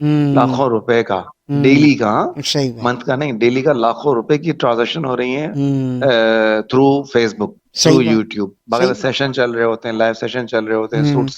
हम्म। लाखों रुपए का, डेली का, सही बात। मंथ का नहीं, डेली का लाखों रुपए की ट्रांजैक्शन हो रही है हम्म। थ्रू फेसबुक, सही थ्रू बात। यूट्यूब। सही बाकायदा बात। सेशन चल रहे होते हैं, लाइव सेशन चल रहे होते हैं, हम्म। सूट्स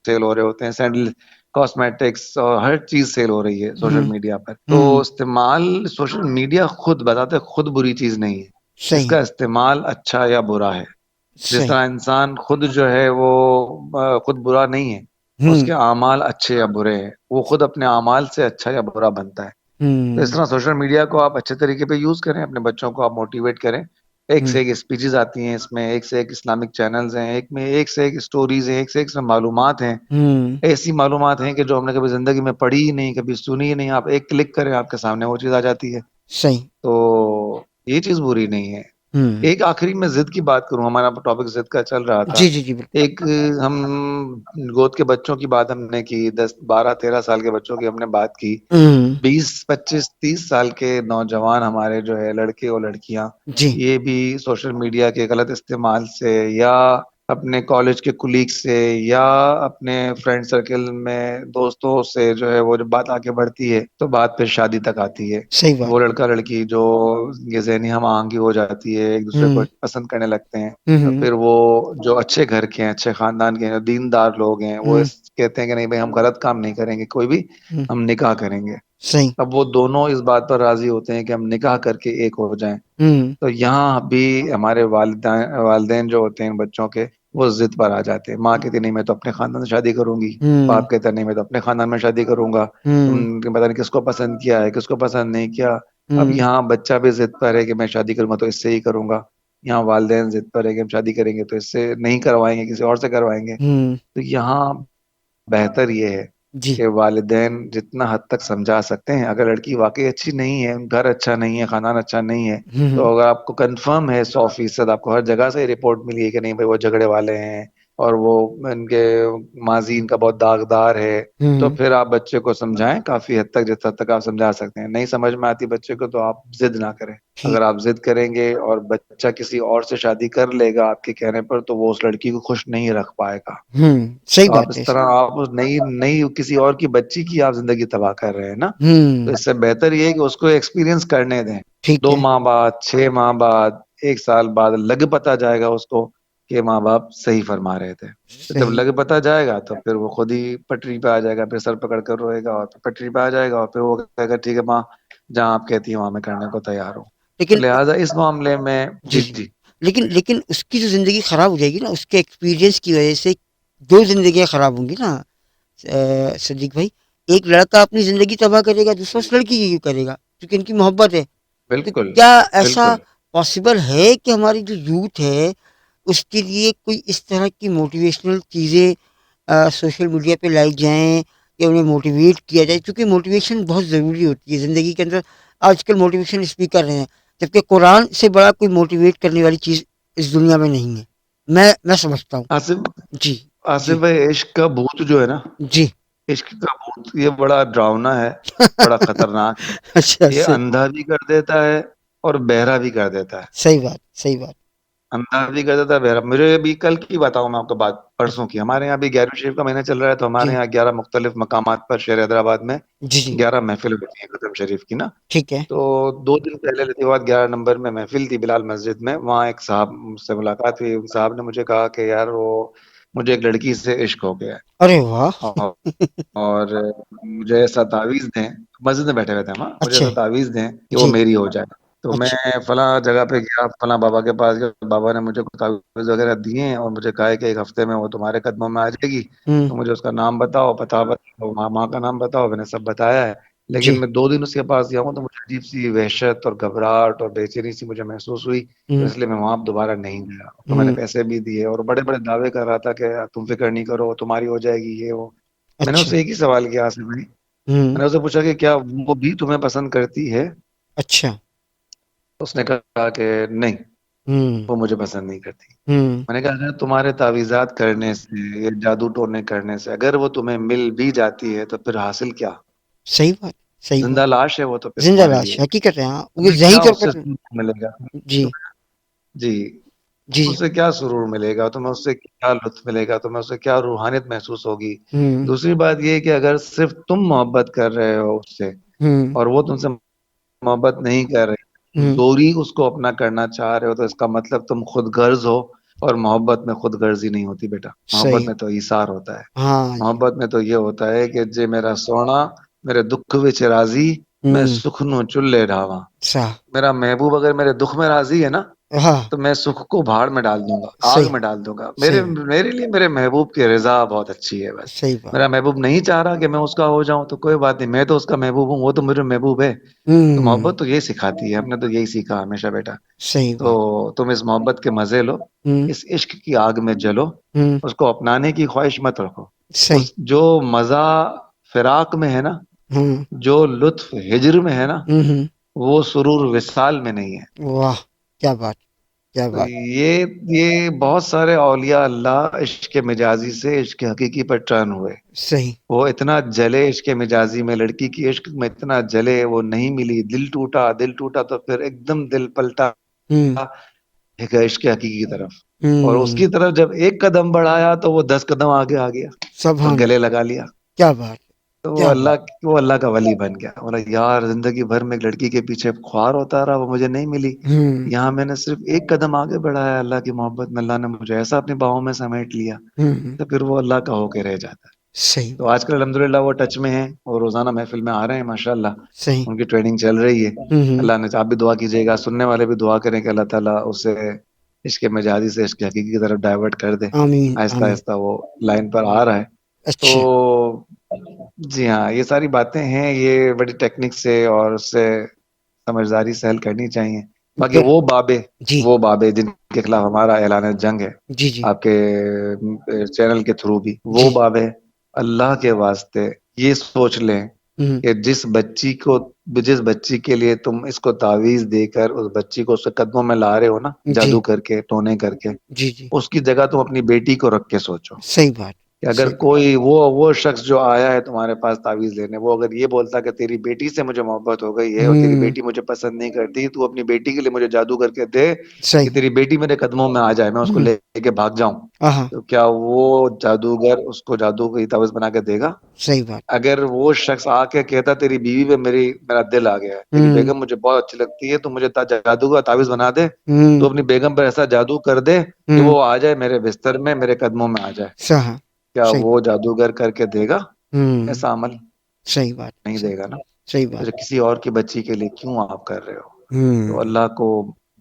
सेल हो रहे होते हैं, सैंडल, कॉस्मेटिक्स और हर चीज सेल हो रही है सोशल हम्म। मीडिया पर। तो हम्म। इस्तेमाल सोशल मीडिया खुद बताते खुद बुरी चीज नहीं है, सही। इसका इस्तेमाल अच्छा या बुरा है। जिस सही। तरह इंसान खुद जो है वो खुद बुरा नहीं है, हम्म। उसके अमाल अच्छे या बुरे हैं, वो खुद अपने अमाल से अच्छा या बुरा बनता है। तो इस हम्म। तरह सोशल मीडिया को आप अच्छे तरीके पे यूज करें, अपने बच्चों को आप मोटिवेट करें। एक हम्म। से एक स्पीचेस आती हैं इसमें, एक से एक इस्लामिक चैनल्स हैं, एक में एक से एक स्टोरीज हैं, एक से एक इसमें मालूमात हैं। हम्म। ऐसी मालूमात हैं कि जो हमने कभी जिंदगी में पढ़ी ही नहीं, कभी सुनी ही नहीं, आप एक क्लिक करें आपके सामने वो चीज आ जाती है। सही। तो ये चीज बुरी नहीं है। हम्म। एक आखिरी में जिद की बात करूं, हमारा टॉपिक जिद का चल रहा था। जी जी जी, बिल्कुल। एक हम गोद के बच्चों की बात हमने की, 10 12 13 साल के बच्चों की हमने बात की। हम्म। 20 25 30 साल के नौजवान हमारे जो है, लड़के और लड़कियां, जी। ये भी सोशल मीडिया के गलत इस्तेमाल से, या अपने कॉलेज के कुलीग से, या अपने फ्रेंड सर्कल में दोस्तों से जो है, वो जब बात आगे बढ़ती है तो बात फिर शादी तक आती है। सही बात। वो लड़का लड़की जो ये ज़हनी हम आहंगी हो जाती है, एक दूसरे को हम्म। पसंद करने लगते हैं। तो हम्म। फिर वो जो अच्छे घर के हैं, अच्छे खानदान के हैं, जो दीनदार लोग हैं, वो हम्म। कहते हैं कि नहीं भाई, हम गलत काम नहीं करेंगे कोई भी, हम्म। हम निकाह करेंगे। सही। अब वो दोनों इस बात पर राजी होते हैं कि हम निकाह करके एक हो जाएं। हम्म। तो यहाँ भी हमारे वालिदैन वालिदैन जो होते हैं बच्चों के, वो जिद पर आ जाते हैं। माँ कहती नहीं मैं तो अपने खानदान से शादी करूंगी, हम्म। बाप कहता नहीं मैं तो अपने खानदान में शादी करूंगा, हम्म। तुमने पता नहीं किसको पसंद किया है, किसको पसंद नहीं किया। अब हम्म। यहाँ बच्चा भी जिद पर है कि मैं शादी करूंगा तो इससे ही करूंगा, यहाँ वालिदैन जिद पर है कि हम शादी करेंगे तो इससे नहीं करवाएंगे, किसी और से करवाएंगे। हम्म। तो यहाँ बेहतर ये है जी। कि वालिदैन जितना हद तक समझा सकते हैं, अगर लड़की वाकई अच्छी नहीं है, घर अच्छा नहीं है, खानदान अच्छा नहीं है, तो हम्म। अगर आपको कंफर्म है 100% आपको हर जगह से रिपोर्ट मिली है कि नहीं भाई वो झगड़े वाले हैं, और वो इनके माजी इनका बहुत दागदार है, तो हम्म। फिर आप बच्चे को समझाएं काफी हद तक, जिस हद तक आप समझा सकते हैं। नहीं समझ में आती बच्चे को तो आप जिद ना करें। ठीक। अगर आप जिद करेंगे और बच्चा किसी और से शादी कर लेगा आपके कहने पर, तो वो उस लड़की को खुश नहीं रख पाएगा। सही तो आप बात इस है। तरह आप उस नई नई किसी और की बच्ची की आप जिंदगी तबाह कर रहे हैं ना। तो हम्म। इससे बेहतर ये है कि उसको एक्सपीरियंस करने दें। ठीक दो है। माह बाद, 6 माह बाद, 1 साल बाद लग पता जाएगा उसको कि माँ बाप सही फरमा रहे थे। तो जब सही। लग पता जाएगा तो फिर वो खुद ही पटरी पे आ जाएगा, फिर सर पकड़ कर रोएगा, और फिर पटरी पे आ जाएगा, और फिर वो कहेगा ठीक है माँ, जहाँ आप कहती हैं वहां मैं करने को तैयार हूँ। तो लेकिन लिहाजा इस मामले में जी जी जी, जी। लेकिन उसकी जो जिंदगी खराब हो जाएगी ना, उसके एक्सपीरियंस की वजह से दो जिंदगियां खराब होंगी ना। सदीक भाई, एक लड़का अपनी जिंदगी तबाह करेगा, दूसरा उस लड़की की क्यों करेगा, क्योंकि इनकी मोहब्बत है। तो बिल्कुल क्या ऐसा बिल्कुल। पॉसिबल है कि हमारी जो यूथ है उसके लिए कोई इस तरह की मोटिवेशनल चीज़ें सोशल मीडिया पे लाई जाएं, या उन्हें मोटिवेट किया जाए, क्योंकि मोटिवेशन बहुत ज़रूरी होती है ज़िंदगी के अंदर। आजकल मोटिवेशन स्पीकर हैं, जबकि कुरान से बड़ा कोई मोटिवेट करने वाली चीज़ इस दुनिया में नहीं है। मैं समझता हूँ। आसिफ, जी। आसिफ जी। भाई, इश्क का भूत जो है ना, जी। इश्क का भूत ये बड़ा डरावना है, बड़ा खतरनाक है। अच्छा, ये सही। अंधा भी कर देता है और बहरा भी कर देता है। सही बात, सही बात। अंधा भी कर देता है, बहरा। मुझे अभी कल की बताऊं मैं आपको बात, परसों की, हमारे यहाँ अभी 11वीं शरीफ का महीना चल रहा है, तो हमारे जी। यहाँ 11 मुख्तलिफ मकामात पर शहर हैदराबाद में जी। जी। 11 महफिल होती है खत्म शरीफ की ना। ठीक है। तो 2 दिन पहले लतीवाद 11 नंबर में महफिल थी बिलाल मस्जिद में, वहाँ एक साहब से मुलाकात हुई। उन साहब ने मुझे कहा कि यार वो, मुझे एक लड़की से इश्क हो गया है, अरे वाह! और मुझे ऐसा तावीज दें। मस्जिद में बैठे हुए थे हम, हाँ, मुझे अच्छा। ऐसा तावीज दें कि वो जी। मेरी हो जाए। तो मैं अच्छा। फला जगह पे गया, फला बाबा के पास गया, बाबा ने मुझे कुछ तावीज वगैरह दिए हैं और मुझे कहा है कि एक हफ्ते में वो तुम्हारे कदमों में आ जाएगी। हुँ। तो मुझे उसका नाम बताओ, पता बताओ, माँ माँ का नाम बताओ। मैंने सब बताया है। लेकिन जी। मैं 2 दिन उसके पास गया हूँ तो मुझे अजीब सी वहशत और घबराहट और बेचैनी सी मुझे महसूस हुई, तो हुँ। इसलिए मैं वहां दोबारा नहीं गया। तो मैंने हुँ। पैसे भी दिए और बड़े बड़े दावे कर रहा था कि तुम फिक्र नहीं करो, तुम्हारी हो जाएगी, ये वो। मैंने अच्छा। उससे एक ही सवाल किया आसिफ भाई, हुँ। मैंने उससे पूछा कि क्या वो भी तुम्हें पसंद करती है? अच्छा। उसने कहा कि नहीं, हुँ। वो मुझे पसंद नहीं करती। हुँ। मैंने कहा अगर तुम्हारे तावीज़ात करने से, ये जादू टोने करने से अगर वो तुम्हें मिल भी जाती है तो फिर हासिल क्या? सही बात, सही बात। जिंदा लाश है वो तो फिर ज़िंदा तुम्हारे लाश, लिए। हकीकत है, हाँ। ये तुम्हें ज़हनी क्या तौर उससे पर सीखने को मिलेगा जी। तुम्हें? जी। जी, जी। उससे क्या सुरूर मिलेगा, तुम्हें उससे क्या लुत्फ मिलेगा, तुम्हें उससे क्या रूहानियत महसूस होगी। हुँ, दूसरी बात ये है कि अगर सिर्फ तुम मोहब्बत कर रहे हो उससे हुँ, और वो तुमसे मोहब्बत नहीं कर रहे, हुँ। जोरी उसको अपना करना चाह रहे हो, तो इसका मतलब तुम खुद गर्ज हो। और मोहब्बत में खुद गर्जी नहीं होती बेटा, मोहब्बत सही। में तो ईसार होता है। हाँ जी। मोहब्बत में तो ये होता है कि जे मेरा सोना मेरे दुख विच राजी, मैं हुँ, सुख नु चुल्ले ढावा। सा मेरा महबूब अगर मेरे दुख में राजी है ना, हाँ, तो मैं सुख को भाड़ में डाल दूंगा, आग सही, में डाल दूंगा। मेरे सही, मेरे लिए मेरे महबूब की रजा बहुत अच्छी है बस। सही बात। मेरा महबूब नहीं चाह रहा कि मैं उसका हो जाऊं तो कोई बात नहीं, मैं तो उसका महबूब हूँ, वो तो मेरे महबूब है। तो हुँ, मोहब्बत तो ये सिखाती है, हमने तो यही सीखा हमेशा बेटा। सही बात। तो तुम इस मोहब्बत के मजे लो, हुँ, इस इश्क की आग में जलो, हुँ, उसको अपनाने की ख्वाहिश मत रखो। सही। उस जो मजा फिराक में है ना, हुँ, जो लुत्फ हिजर में है ना, हुँ, हुँ। वो सुरूर विसाल में नहीं है। वाह! क्या बात, क्या तो बात। ये बहुत सारे औलिया अल्लाह इश्क मिजाजी से इश्क हकीकी पर टर्न हुए। सही। वो इतना जले इश्क मिजाजी में, लड़की की इश्क में इतना जले, वो नहीं मिली, दिल टूटा तो फिर एकदम दिल पलटा हुँ, एक इश्क हकीकी की तरफ। और हुँ। उसकी तरफ जब एक कदम बढ़ाया तो वो 10 कदम आगे आ गया और सुभान गले अल्लाह! लगा लिया। क्या बात है, तो क्या बात। वो अल्लाह का वली बन गया। बोला यार, जिंदगी भर में एक लड़की के पीछे ख्वार होता रहा, वो मुझे नहीं मिली। हुँ, यहाँ मैंने सिर्फ एक कदम आगे बढ़ाया, अल्लाह की मोहब्बत में अल्लाह ने मुझे ऐसा अपनी बाहों में समेट लिया। हुँ, हुँ। तो फिर वो अल्लाह का होके रह जाता है। सही तो बात, आजकल अल्हम्दुलिल्लाह वो टच में है और रोजाना महफिल में आ रहे हैं माशाल्लाह। सही। उनकी ट्रेनिंग चल रही है। हुँ, हुँ। अल्लाह ने, आप भी दुआ कीजिएगा, सुनने वाले भी दुआ करें कि अल्लाह ताला उसे इश्क मजाजी से इश्क हकीकी की तरफ डाइवर्ट कर दे। आमीन, आहिस्ता आमीन। आहिस्ता वो लाइन पर आ रहा है। अच्छा, तो जी हाँ, ये सारी बातें हैं, ये बड़ी टेक्निक से और उससे समझदारी से हल करनी चाहिए। बाकी बिल जी, वो बाबे जिनके खिलाफ हमारा ऐलान जंग है जी, जी, आपके चैनल के थ्रू भी, वो जी। बाबे अल्लाह के वास्ते ये सोच लें हुँ, कि जिस बच्ची के लिए तुम इसको तावीज देकर उस बच्ची को उसके कदमों में ला रहे हो ना, जी, जादू करके, टोने करके, जी, जी। उसकी जगह तुम अपनी बेटी को रख के सोचो सही बात, कि अगर सही बात। कोई वो शख्स जो आया है तुम्हारे पास तावीज लेने, वो अगर ये बोलता कि तेरी बेटी से मुझे मोहब्बत हो गई है और तेरी हुँ, बेटी मुझे पसंद नहीं करती, तू अपनी बेटी के लिए मुझे जादू करके दे कि सही। तेरी बेटी मेरे कदमों में आ जाए, मैं उसको हुँ, लेके भाग जाऊं। हाँ, तो क्या वो जादूगर उसको जादू की तावीज बना के देगा? सही बात। अगर वो शख्स आके कहता तेरी बीवी पे मेरा दिल आ गया है, तेरी हुँ, बेगम मुझे बहुत अच्छी लगती है, तू मुझे जादू का तावीज बना दे, तो हुँ, अपनी बेगम पर ऐसा जादू कर दे कि हुँ। वो आ जाए मेरे बिस्तर में, मेरे कदमों में आ जाए, हाँ, क्या सही। वो जादूगर करके देगा हुँ, ऐसा अमल? सही बात, नहीं सही, देगा ना। सही तो बात। जो किसी और की बच्ची के लिए क्यों आप कर रहे हो? तो हुँ, अल्लाह को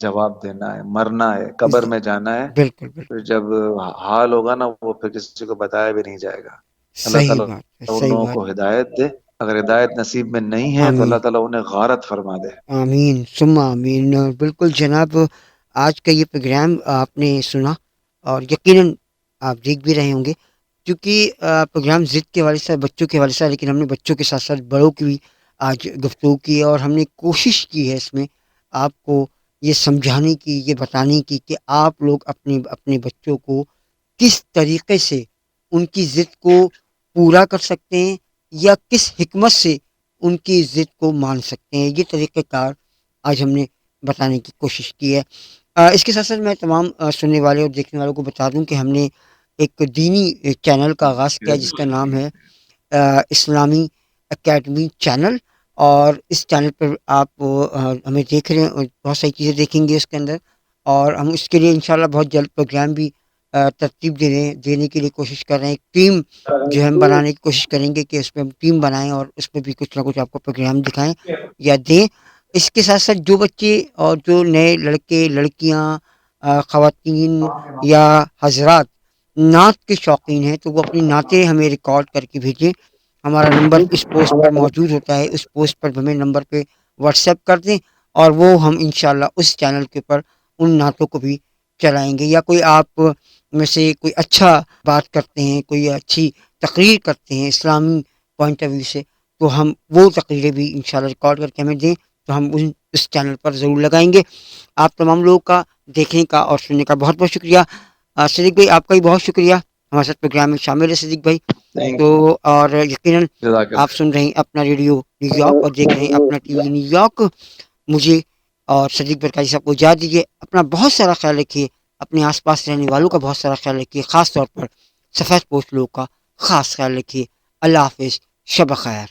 जवाब देना है, मरना है, कब्र ज में जाना है। बिल्कुल, बिल्कुल। फिर जब हाल होगा ना, वो फिर किसी को बताया भी नहीं जाएगा। अल्लाह सही ताला बात है, उन सही लोगों बात। को हिदायत दे। अगर हिदायत नसीब में नहीं है तो आमीन, अल्लाह ताला उन्हें गारत फरमा दे। आमीन, सुम्मा आमीन। बिल्कुल जनाब, आज का ये प्रोग्राम आपने सुना और यकीनन आप देख भी रहे होंगे, क्योंकि प्रोग्राम ज़िद के हवाले से, बच्चों के हवाले से, लेकिन हमने बच्चों के साथ-साथ बड़ों की भी आज गुफ्तगू की है और हमने कोशिश की है इसमें आपको ये समझाने की, ये बताने की कि आप लोग अपने अपने बच्चों को किस तरीके से उनकी ज़िद को पूरा कर सकते हैं या किस हिकमत से उनकी ज़िद को मान सकते हैं, ये तरीक़ेकार आज हमने बताने की कोशिश की है। इसके साथ-साथ मैं तमाम सुनने वाले और देखने वालों को बता दूँ कि हमने एक दीनी चैनल का आगाज़ किया जिसका नाम है इस्लामी एकेडमी चैनल। और इस चैनल पर आप हमें देख रहे हैं और बहुत सारी चीज़ें देखेंगे इसके अंदर, और हम उसके लिए इंशाल्लाह बहुत जल्द प्रोग्राम भी तरतीब देने के लिए कोशिश कर रहे हैं। एक टीम जो है हम बनाने की कोशिश करेंगे कि उसमें हम टीम बनाएँ और उसमें भी कुछ ना कुछ आपको प्रोग्राम दिखाएँ या दें। इसके साथ-साथ जो बच्चे और जो नए लड़के, लड़कियाँ, ख़वातीन या हज़रात नात के शौकीन हैं, तो वो अपनी नातें हमें रिकॉर्ड करके भेजें। हमारा नंबर इस पोस्ट पर मौजूद होता है, उस पोस्ट पर हमें नंबर पे व्हाट्सएप कर दें और वो हम इंशाल्लाह उस चैनल के ऊपर उन नातों को भी चलाएँगे। या कोई आप में से कोई अच्छा बात करते हैं, कोई अच्छी तकरीर करते हैं इस्लामी पॉइंट ऑफ व्यू से, तो हम वो तकरीरें भी इंशाल्लाह रिकॉर्ड करके हमें दें, तो हम उस चैनल पर ज़रूर लगाएँगे। आप तमाम लोगों का देखने का और सुनने का बहुत-बहुत शुक्रिया। सिद्दीक भाई, आपका भी बहुत शुक्रिया हमारे साथ प्रोग्राम में शामिल है सिद्दीक भाई। थैंक तो और यकीनन यू, आप सुन रहे हैं अपना रेडियो न्यूयॉर्क और देख रहे हैं अपना टीवी न्यूयॉर्क। मुझे और सदीक बरकाजी साहब को इजाज़त दीजिए। अपना बहुत सारा ख्याल रखिए, अपने आसपास रहने वालों का बहुत सारा ख्याल रखिए, ख़ास तौर पर सफ़ेद पोस्ट लोगों का ख़ास ख्याल रखिए। अल्लाह हाफ़िज़, शब खैर।